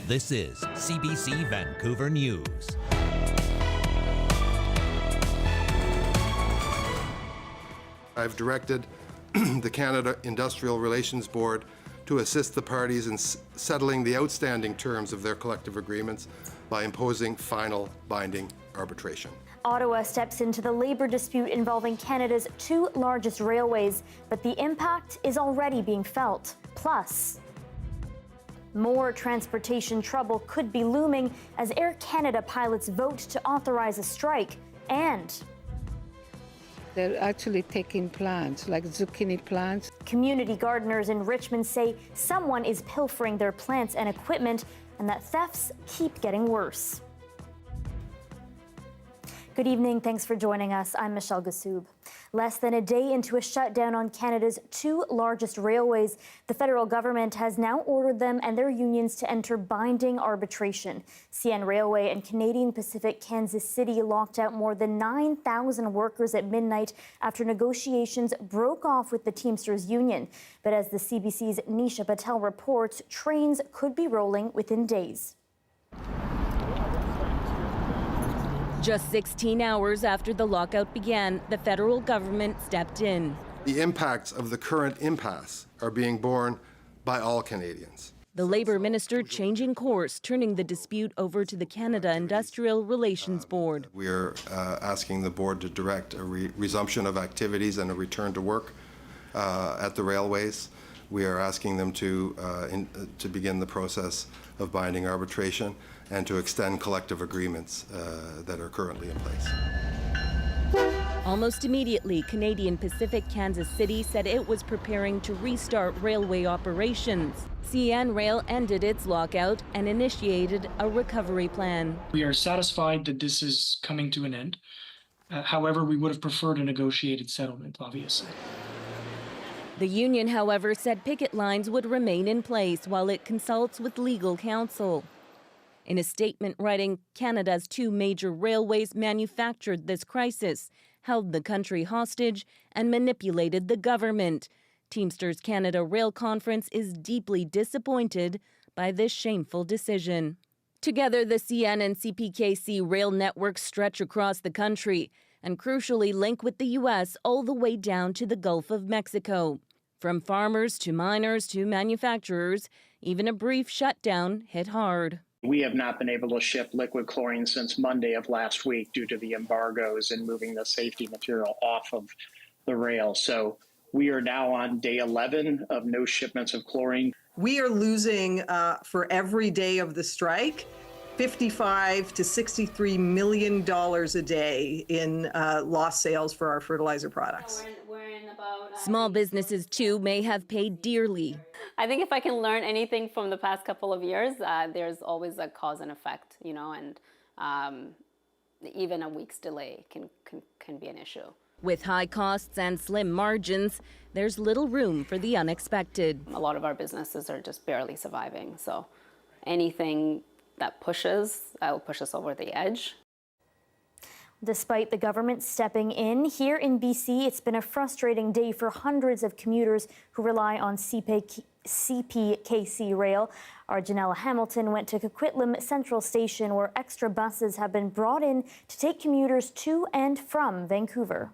This is CBC Vancouver News. I've directed the Canada Industrial Relations Board to assist the parties in settling the outstanding terms of their collective agreements by imposing final binding arbitration. Ottawa steps into the labour dispute involving Canada's two largest railways, but the impact is already being felt. Plus, more transportation trouble could be looming as Air Canada pilots vote to authorize a strike, and they're actually taking plants, like zucchini plants. Community gardeners in Richmond say someone is pilfering their plants and equipment and that thefts keep getting worse. Good evening. Thanks for joining us. I'm Michelle Ghoussoub. Less than a day into a shutdown on Canada's two largest railways, the federal government has now ordered them and their unions to enter binding arbitration. CN Railway and Canadian Pacific Kansas City locked out more than 9,000 workers at midnight after negotiations broke off with the Teamsters union. But as the CBC's Nisha Patel reports, trains could be rolling within days. Just 16 hours after the lockout began, the federal government stepped in. The impacts of the current impasse are being borne by all Canadians. The Labour Minister changing course, turning the dispute over to the Canada Industrial Relations Board. We're asking the board to direct a resumption of activities and a return to work at the railways. We are asking them to begin the process of binding arbitration and to extend collective agreements that are currently in place. Almost immediately, Canadian Pacific Kansas City said it was preparing to restart railway operations. CN Rail ended its lockout and initiated a recovery plan. We are satisfied that this is coming to an end. However, we would have preferred a negotiated settlement, obviously. The union, however, said picket lines would remain in place while it consults with legal counsel. In a statement writing, Canada's two major railways manufactured this crisis, held the country hostage, and manipulated the government. Teamsters Canada Rail Conference is deeply disappointed by this shameful decision. Together, the CN and CPKC rail networks stretch across the country and crucially link with the U.S. all the way down to the Gulf of Mexico. From farmers to miners to manufacturers, even a brief shutdown hit hard. We have not been able to ship liquid chlorine since Monday of last week due to the embargoes and moving the safety material off of the rail. So we are now on day 11 of no shipments of chlorine. We are losing, for every day of the strike, $55 to $63 million a day in lost sales for our fertilizer products. Small businesses, too, may have paid dearly. I think if I can learn anything from the past couple of years, there's always a cause and effect, and even a week's delay can be an issue. With high costs and slim margins, there's little room for the unexpected. A lot of our businesses are just barely surviving, so anything that will push us over the edge. Despite the government stepping in, here in BC, it's been a frustrating day for hundreds of commuters who rely on CPKC rail. Our Janella Hamilton went to Coquitlam Central Station, where extra buses have been brought in to take commuters to and from Vancouver.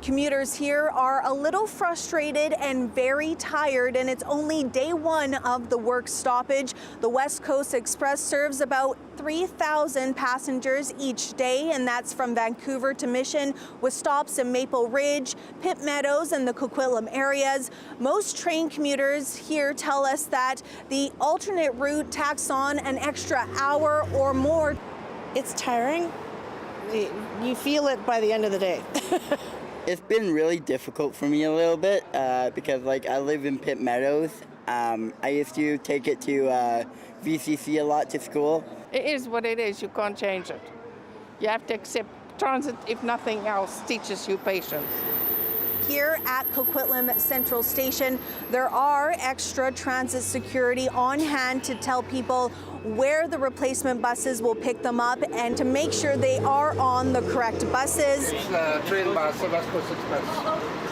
Commuters here are a little frustrated and very tired, and it's only day one of the work stoppage. The West Coast Express serves about 3,000 passengers each day, and that's from Vancouver to Mission, with stops in Maple Ridge, Pitt Meadows, and the Coquitlam areas. Most train commuters here tell us that the alternate route tacks on an extra hour or more. It's tiring. You feel it by the end of the day. It's been really difficult for me a little bit because I live in Pitt Meadows. I used to take it to VCC a lot to school. It is what it is. You can't change it. You have to accept transit, if nothing else, teaches you patience. Here at Coquitlam Central Station, there are extra transit security on hand to tell people where the replacement buses will pick them up and to make sure they are on the correct buses. Train bus, West Coast Express.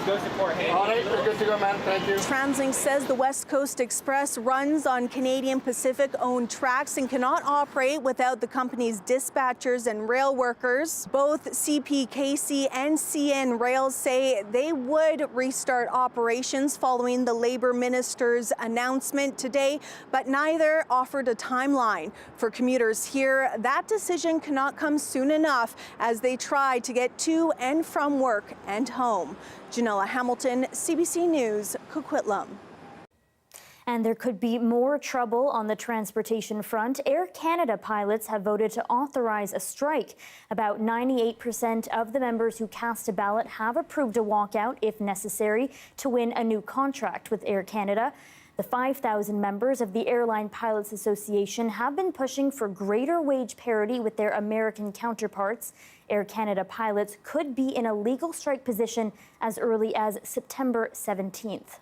Go support Haley. All right, we're good to go, man. Thank you. TransLink says the West Coast Express runs on Canadian Pacific-owned tracks and cannot operate without the company's dispatchers and rail workers. Both CPKC and CN Rail say they would restart operations following the Labour Minister's announcement today, but neither offered a timeline. For commuters here, that decision cannot come soon enough as they try to get to and from work and home. Janella Hamilton, CBC News, Coquitlam. And there could be more trouble on the transportation front. Air Canada pilots have voted to authorize a strike. About 98% of the members who cast a ballot have approved a walkout if necessary to win a new contract with Air Canada. The 5,000 members of the Airline Pilots Association have been pushing for greater wage parity with their American counterparts. Air Canada pilots could be in a legal strike position as early as September 17th.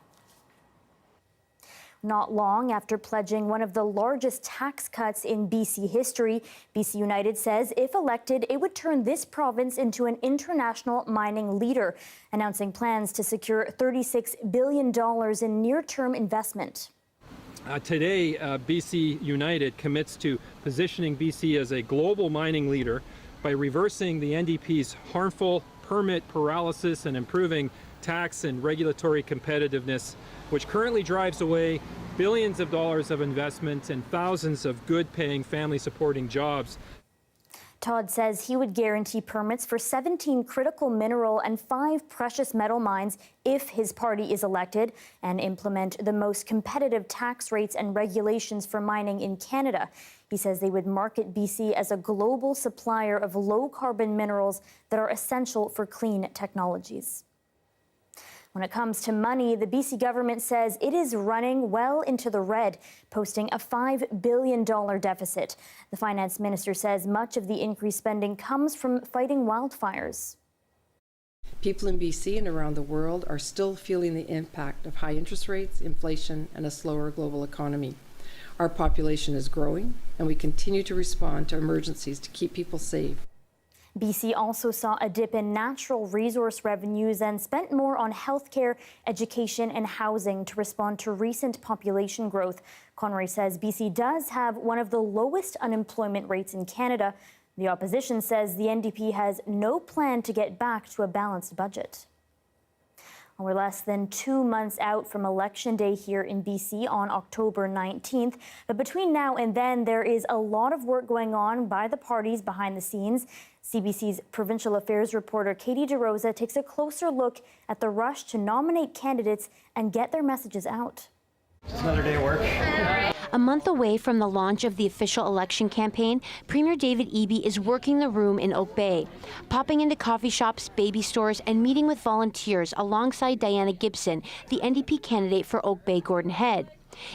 Not long after pledging one of the largest tax cuts in BC history, BC United says if elected, it would turn this province into an international mining leader, announcing plans to secure $36 billion in near-term investment. Today, BC United commits to positioning BC as a global mining leader by reversing the NDP's harmful permit paralysis and improving tax and regulatory competitiveness, which currently drives away billions of dollars of investment and thousands of good-paying, family-supporting jobs. Todd says he would guarantee permits for 17 critical mineral and 5 precious metal mines if his party is elected, and implement the most competitive tax rates and regulations for mining in Canada. He says they would market BC as a global supplier of low-carbon minerals that are essential for clean technologies. When it comes to money, the BC government says it is running well into the red, posting a $5 billion deficit. The finance minister says much of the increased spending comes from fighting wildfires. People in BC and around the world are still feeling the impact of high interest rates, inflation, and a slower global economy. Our population is growing, and we continue to respond to emergencies to keep people safe. BC also saw a dip in natural resource revenues and spent more on healthcare, education, and housing to respond to recent population growth. Conroy says BC does have one of the lowest unemployment rates in Canada. The opposition says the NDP has no plan to get back to a balanced budget. We're less than 2 months out from Election Day here in BC on October 19th. But between now and then, there is a lot of work going on by the parties behind the scenes. CBC's provincial affairs reporter Katie DeRosa takes a closer look at the rush to nominate candidates and get their messages out. Just another day of work. A month away from the launch of the official election campaign, Premier David Eby is working the room in Oak Bay, popping into coffee shops, baby stores, and meeting with volunteers alongside Diana Gibson, the NDP candidate for Oak Bay Gordon Head.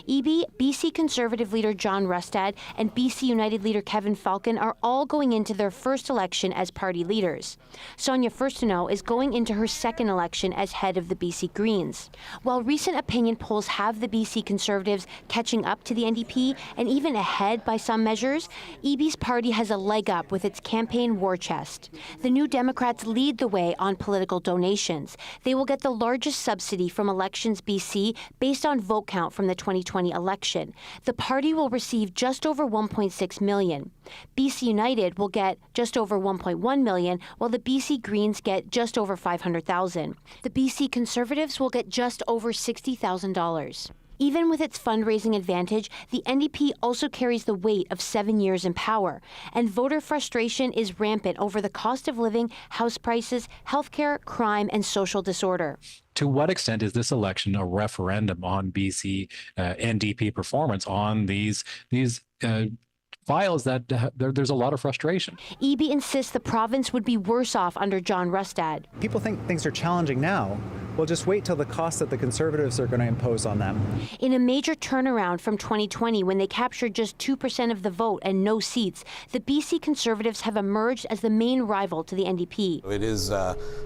Eby, BC Conservative leader John Rustad, and BC United leader Kevin Falcon are all going into their first election as party leaders. Sonia Furstenau is going into her second election as head of the BC Greens. While recent opinion polls have the BC Conservatives catching up to the NDP and even ahead by some measures, Eby's party has a leg up with its campaign war chest. The New Democrats lead the way on political donations. They will get the largest subsidy from Elections BC based on vote count from the 2020 election. The party will receive just over $1.6 million. BC United will get just over $1.1 million, while the BC Greens get just over $500,000. The BC Conservatives will get just over $60,000. Even with its fundraising advantage, the NDP also carries the weight of 7 years in power, and voter frustration is rampant over the cost of living, house prices, healthcare, crime, and social disorder. To what extent is this election a referendum on BC NDP performance on these files that there's a lot of frustration? Eby insists the province would be worse off under John Rustad. People think things are challenging now. Well, just wait till the cost that the Conservatives are going to impose on them. In a major turnaround from 2020, when they captured just 2% of the vote and no seats, the BC Conservatives have emerged as the main rival to the NDP. It is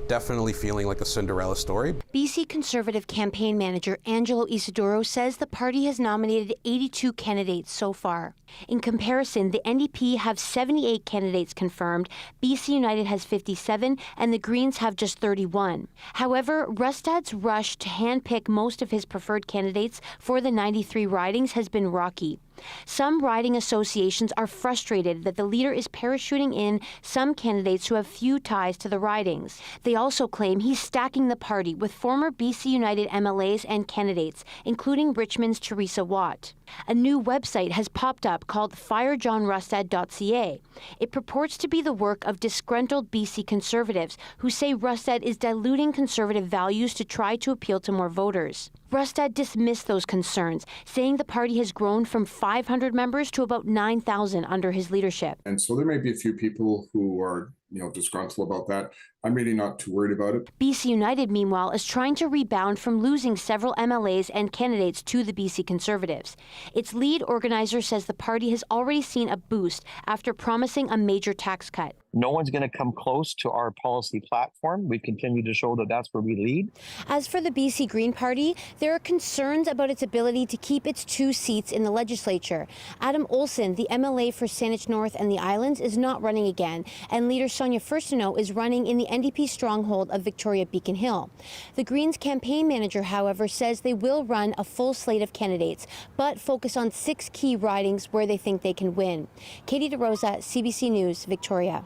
definitely feeling like a Cinderella story. BC Conservative campaign manager Angelo Isidoro says the party has nominated 82 candidates so far. In comparison comparison, the NDP have 78 candidates confirmed, BC United has 57, and the Greens have just 31. However, Rustad's rush to handpick most of his preferred candidates for the 93 ridings has been rocky. Some riding associations are frustrated that the leader is parachuting in some candidates who have few ties to the ridings. They also claim he's stacking the party with former BC United MLAs and candidates, including Richmond's Teresa Watt. A new website has popped up called firejohnrustad.ca. It purports to be the work of disgruntled BC Conservatives who say Rustad is diluting Conservative values to try to appeal to more voters. Rustad dismissed those concerns, saying the party has grown from 500 members to about 9,000 under his leadership. And so there may be a few people who are, disgruntled about that. I'm really not too worried about it. BC United, meanwhile, is trying to rebound from losing several MLAs and candidates to the BC Conservatives. Its lead organizer says the party has already seen a boost after promising a major tax cut. No one's going to come close to our policy platform. We continue to show that that's where we lead. As for the BC Green Party, there are concerns about its ability to keep its 2 seats in the legislature. Adam Olsen, the MLA for Saanich North and the Islands, is not running again, and leader Sonia Furstenau is running in the NDP stronghold of Victoria Beacon Hill. The Greens campaign manager, however, says they will run a full slate of candidates, but focus on 6 key ridings where they think they can win. Katie DeRosa, CBC News, Victoria.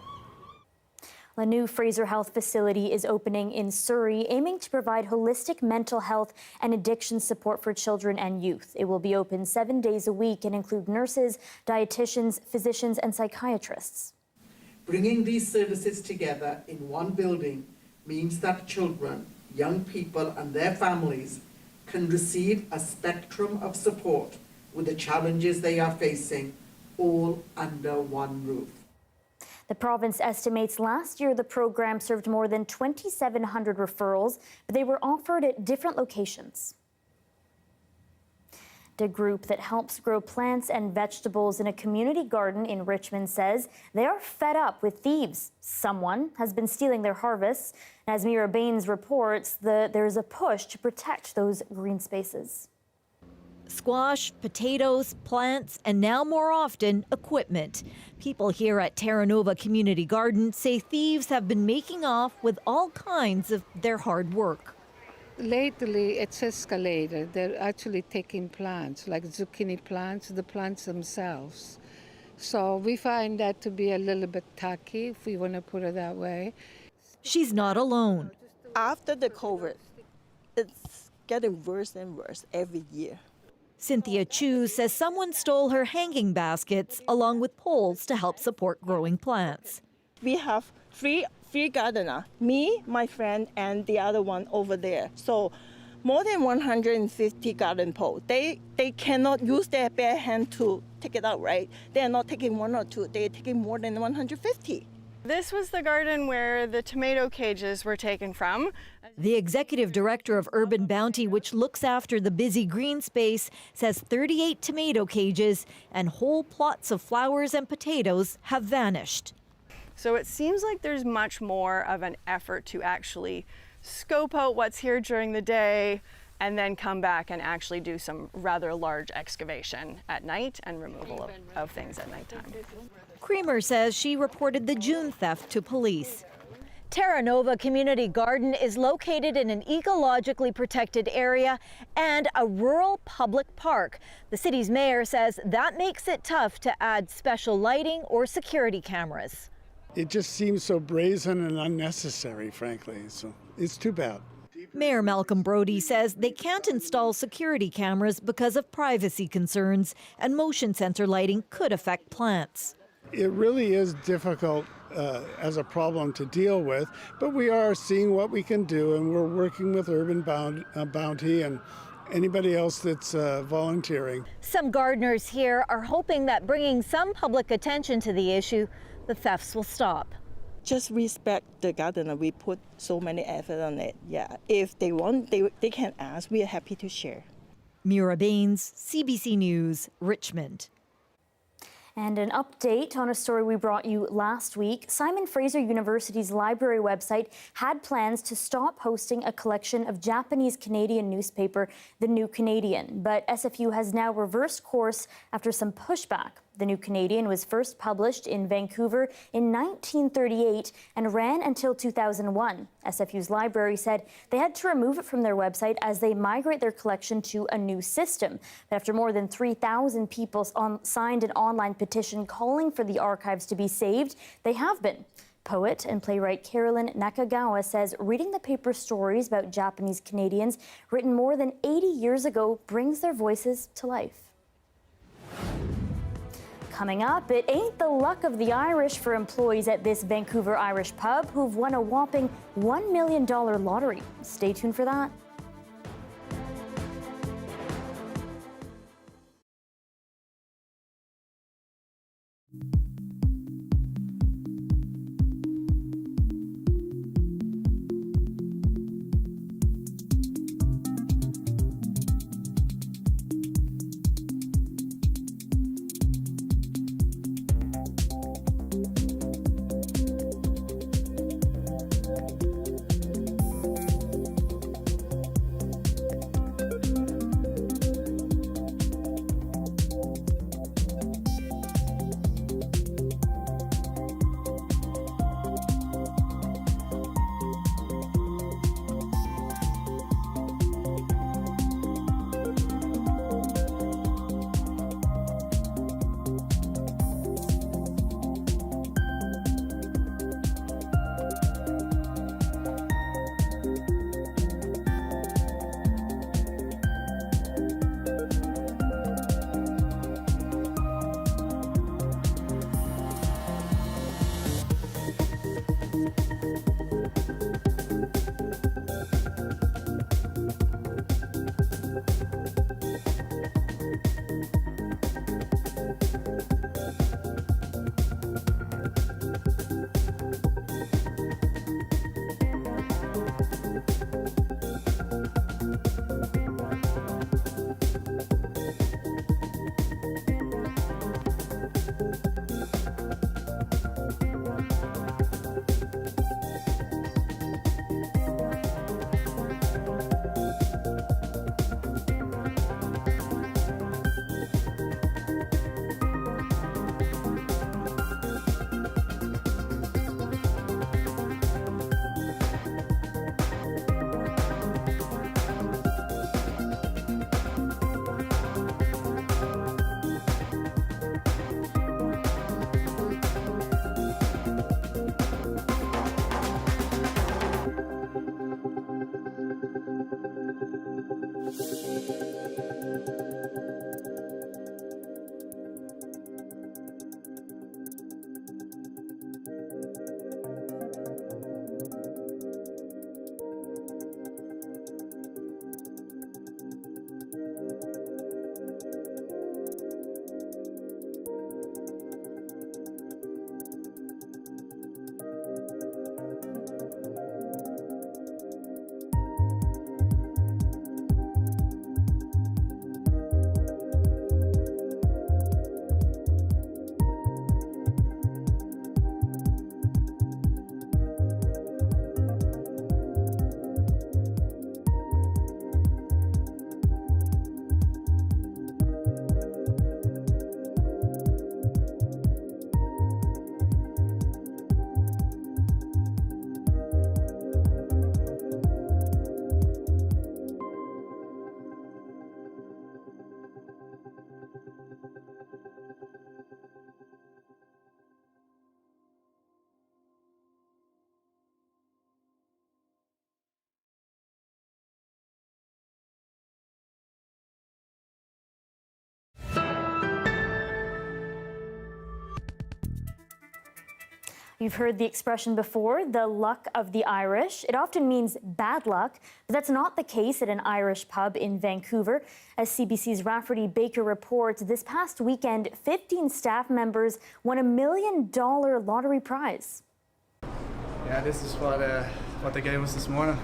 A new Fraser Health facility is opening in Surrey, aiming to provide holistic mental health and addiction support for children and youth. It will be open 7 days a week and include nurses, dietitians, physicians, and psychiatrists. Bringing these services together in one building means that children, young people, and their families can receive a spectrum of support with the challenges they are facing, all under one roof. The province estimates last year the program served more than 2,700 referrals, but they were offered at different locations. The group that helps grow plants and vegetables in a community garden in Richmond says they are fed up with thieves. Someone has been stealing their harvests. As Mira Baines reports, there's a push to protect those green spaces. Squash, potatoes, plants, and now more often, equipment. People here at Terra Nova Community Garden say thieves have been making off with all kinds of their hard work. Lately, it's escalated. They're actually taking plants, like zucchini plants, the plants themselves. So we find that to be a little bit tacky, if we want to put it that way. She's not alone. After the COVID, it's getting worse and worse every year. Cynthia Chu says someone stole her hanging baskets along with poles to help support growing plants. We have three gardeners, me, my friend, and the other one over there. So more than 150 garden poles. They cannot use their bare hand to take it out, right? They're not taking 1 or 2, they're taking more than 150. This was the garden where the tomato cages were taken from. The executive director of Urban Bounty, which looks after the busy green space, says 38 tomato cages and whole plots of flowers and potatoes have vanished. So it seems like there's much more of an effort to actually scope out what's here during the day and then come back and actually do some rather large excavation at night and removal of things at nighttime. Creamer says she reported the June theft to police. Terra Nova Community Garden is located in an ecologically protected area and a rural public park. The city's mayor says that makes it tough to add special lighting or security cameras. It just seems so brazen and unnecessary, frankly, so it's too bad. Mayor Malcolm Brody says they can't install security cameras because of privacy concerns, and motion sensor lighting could affect plants. It really is difficult as a problem to deal with, but we are seeing what we can do, and we're working with Urban Bounty and anybody else that's volunteering. Some gardeners here are hoping that bringing some public attention to the issue, the thefts will stop. Just respect the gardener. We put so many effort on it. Yeah, if they want, they can ask. We are happy to share. Mira Baines, CBC News, Richmond. And an update on a story we brought you last week. Simon Fraser University's library website had plans to stop hosting a collection of Japanese-Canadian newspaper, The New Canadian. But SFU has now reversed course after some pushback. The New Canadian was first published in Vancouver in 1938 and ran until 2001. SFU's library said they had to remove it from their website as they migrate their collection to a new system. But after more than 3,000 people signed an online petition calling for the archives to be saved, they have been. Poet and playwright Carolyn Nakagawa says reading the paper's stories about Japanese Canadians written more than 80 years ago brings their voices to life. Coming up, it ain't the luck of the Irish for employees at this Vancouver Irish pub who've won a whopping $1 million lottery. Stay tuned for that. You've heard the expression before, the luck of the Irish. It often means bad luck, but that's not the case at an Irish pub in Vancouver. As CBC's Rafferty Baker reports, this past weekend, 15 staff members won $1 million lottery prize. Yeah, this is what they gave us this morning.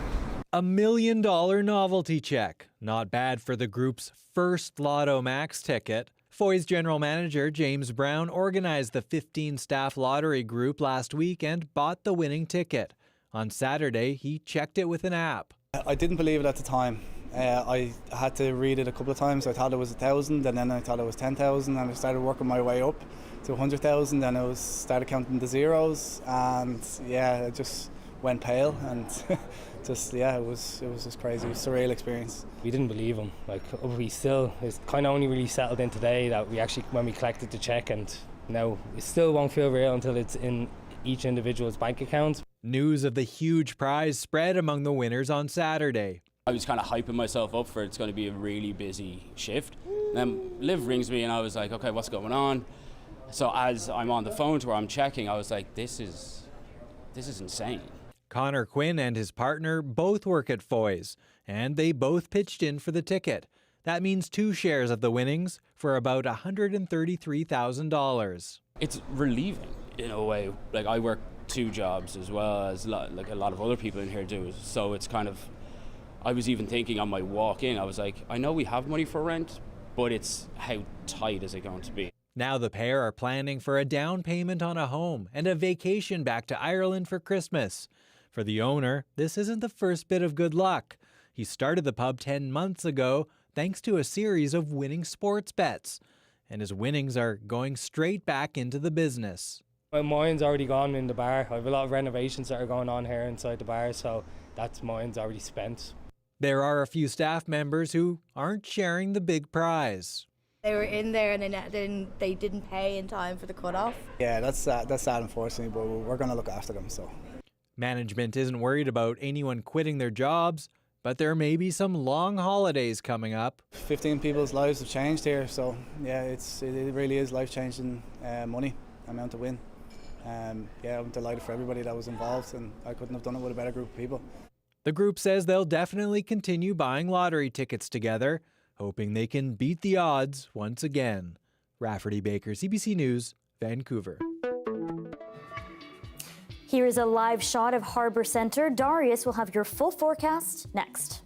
$1 million novelty check. Not bad for the group's first Lotto Max ticket. Foy's general manager, James Brown, organized the 15-staff lottery group last week and bought the winning ticket. On Saturday, he checked it with an app. I didn't believe it at the time. I had to read it a couple of times. I thought it was 1,000, and then I thought it was 10,000, and I started working my way up to 100,000, and I started counting the zeros, and yeah, I just went pale, and it was just crazy. It was a surreal experience. We didn't believe him. Like, it's kind of only really settled in today that when we collected the check, and now it still won't feel real until it's in each individual's bank account. News of the huge prize spread among the winners on Saturday. I was kind of hyping myself up for it's going to be a really busy shift. Then Liv rings me and I was like, okay, what's going on? So as I'm on the phone to her, I'm checking, I was like, this is insane. Connor Quinn and his partner both work at Foy's, and they both pitched in for the ticket. That means 2 shares of the winnings for about $133,000. It's relieving in a way. Like, I work 2 jobs as well as like a lot of other people in here do. So it's kind of, I was even thinking on my walk in, I was like, I know we have money for rent, but it's how tight is it going to be? Now the pair are planning for a down payment on a home and a vacation back to Ireland for Christmas. For the owner, this isn't the first bit of good luck. He started the pub 10 months ago thanks to a series of winning sports bets, and his winnings are going straight back into the business. My mine's already gone in the bar. I have a lot of renovations that are going on here inside the bar, so mine's already spent. There are a few staff members who aren't sharing the big prize. They were in there and then they didn't pay in time for the cutoff. Yeah, that's sad unfortunately, but we're going to look after them. So management isn't worried about anyone quitting their jobs, but there may be some long holidays coming up. 15 people's lives have changed here, so yeah, it really is life-changing money amount to win. I'm delighted for everybody that was involved, and I couldn't have done it with a better group of people. The group says they'll definitely continue buying lottery tickets together, hoping they can beat the odds once again. Rafferty Baker, CBC News, Vancouver. Here is a live shot of Harbour Centre. Darius will have your full forecast next.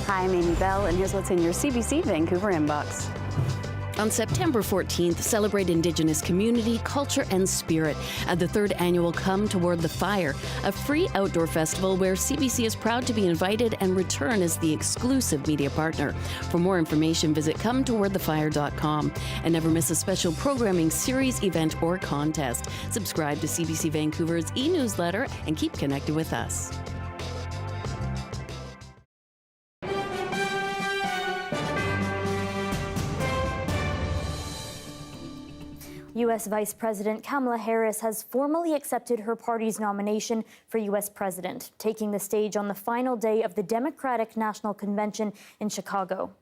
Hi, I'm Amy Bell, and here's what's in your CBC Vancouver inbox. On September 14th, celebrate Indigenous community, culture, and spirit at the 3rd annual Come Toward the Fire, a free outdoor festival where CBC is proud to be invited and return as the exclusive media partner. For more information, visit cometowardthefire.com. And never miss a special programming series, event, or contest. Subscribe to CBC Vancouver's e-newsletter and keep connected with us. U.S. Vice President Kamala Harris has formally accepted her party's nomination for U.S. President, taking the stage on the final day of the Democratic National Convention in Chicago.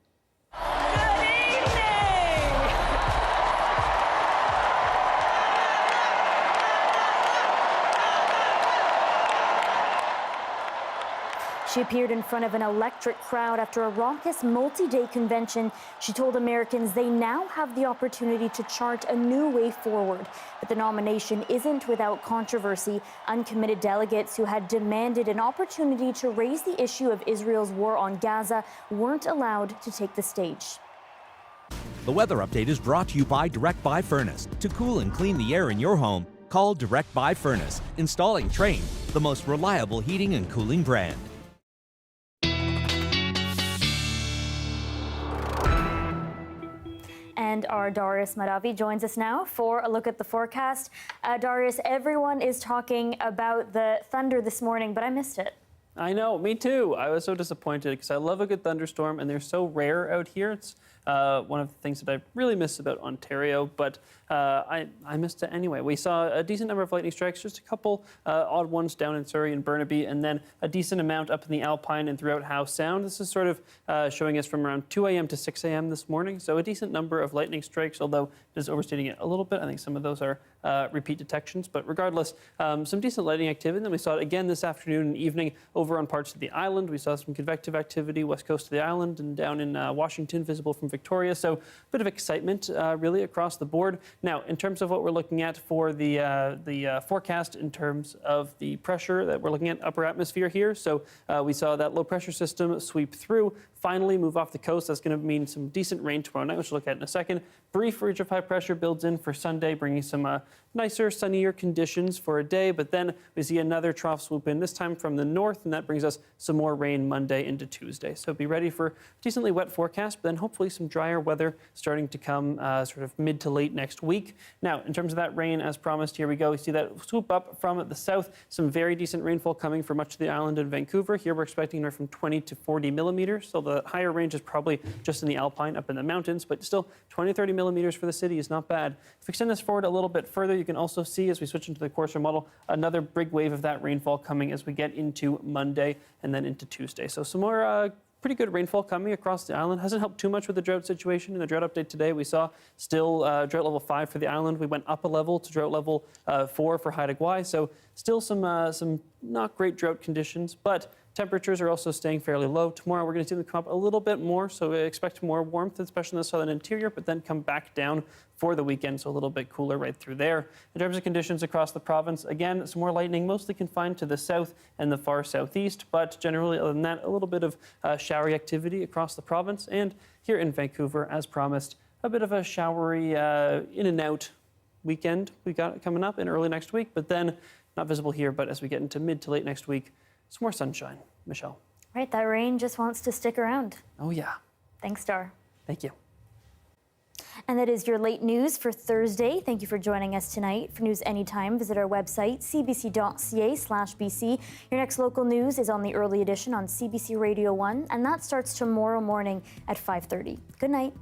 She appeared in front of an electric crowd after a raucous multi-day convention. She told Americans they now have the opportunity to chart a new way forward. But the nomination isn't without controversy. Uncommitted delegates who had demanded an opportunity to raise the issue of Israel's war on Gaza weren't allowed to take the stage. The weather update is brought to you by Direct Buy Furnace. To cool and clean the air in your home, call Direct Buy Furnace. Installing Trane, the most reliable heating and cooling brand. And our Darius Madavi joins us now for a look at the forecast. Darius, everyone is talking about the thunder this morning, but I missed it. I know, me too. I was so disappointed because I love a good thunderstorm, and they're so rare out here. It's one of the things that I really miss about Ontario, but I missed it anyway. We saw a decent number of lightning strikes, just a couple odd ones down in Surrey and Burnaby, and then a decent amount up in the Alpine and throughout Howe Sound. This is sort of showing us from around 2 a.m. to 6 a.m. this morning, so a decent number of lightning strikes, although it is overstating it a little bit. I think some of those are repeat detections, but regardless, some decent lightning activity. And then we saw it again this afternoon and evening over on parts of the island. We saw some convective activity west coast of the island and down in Washington, visible from Victoria. So a bit of excitement really across the board. Now, in terms of what we're looking at for the forecast in terms of the pressure that we're looking at, upper atmosphere here. So we saw that low pressure system sweep through, finally move off the coast. That's going to mean some decent rain tomorrow night, which we'll look at in a second. Brief ridge of high pressure builds in for Sunday, bringing some nicer, sunnier conditions for a day. But then we see another trough swoop in, this time from the north, and that brings us some more rain Monday into Tuesday. So be ready for decently wet forecast, but then hopefully some drier weather starting to come sort of mid to late next week. Now, in terms of that rain, as promised, here we go. We see that swoop up from the south, some very decent rainfall coming for much of the island and Vancouver. Here we're expecting anywhere from 20 to 40 millimeters. So the higher range is probably just in the Alpine, up in the mountains, but still 20, 30 millimeters for the city is not bad. If we extend this forward a little bit further, you can also see, as we switch into the coarser model, another big wave of that rainfall coming as we get into Monday and then into Tuesday. So some more pretty good rainfall coming across the island. Hasn't helped too much with the drought situation. In the drought update today, we saw still drought level 5 for the island. We went up a level to drought level 4 for Haida Gwaii. So still some not great drought conditions, but temperatures are also staying fairly low. Tomorrow we're going to see them come up a little bit more, so we expect more warmth, especially in the southern interior, but then come back down for the weekend, so a little bit cooler right through there. In terms of conditions across the province, again, some more lightning, mostly confined to the south and the far southeast, but generally, other than that, a little bit of showery activity across the province. And here in Vancouver, as promised, a bit of a showery in and out weekend we got coming up in early next week, but then not visible here, but as we get into mid to late next week, some more sunshine. Michelle. Right, that rain just wants to stick around. Oh, yeah. Thanks, Dar. Thank you. And that is your late news for Thursday. Thank you for joining us tonight. For news anytime, visit our website, cbc.ca/BC. Your next local news is on the early edition on CBC Radio 1, and that starts tomorrow morning at 5:30. Good night.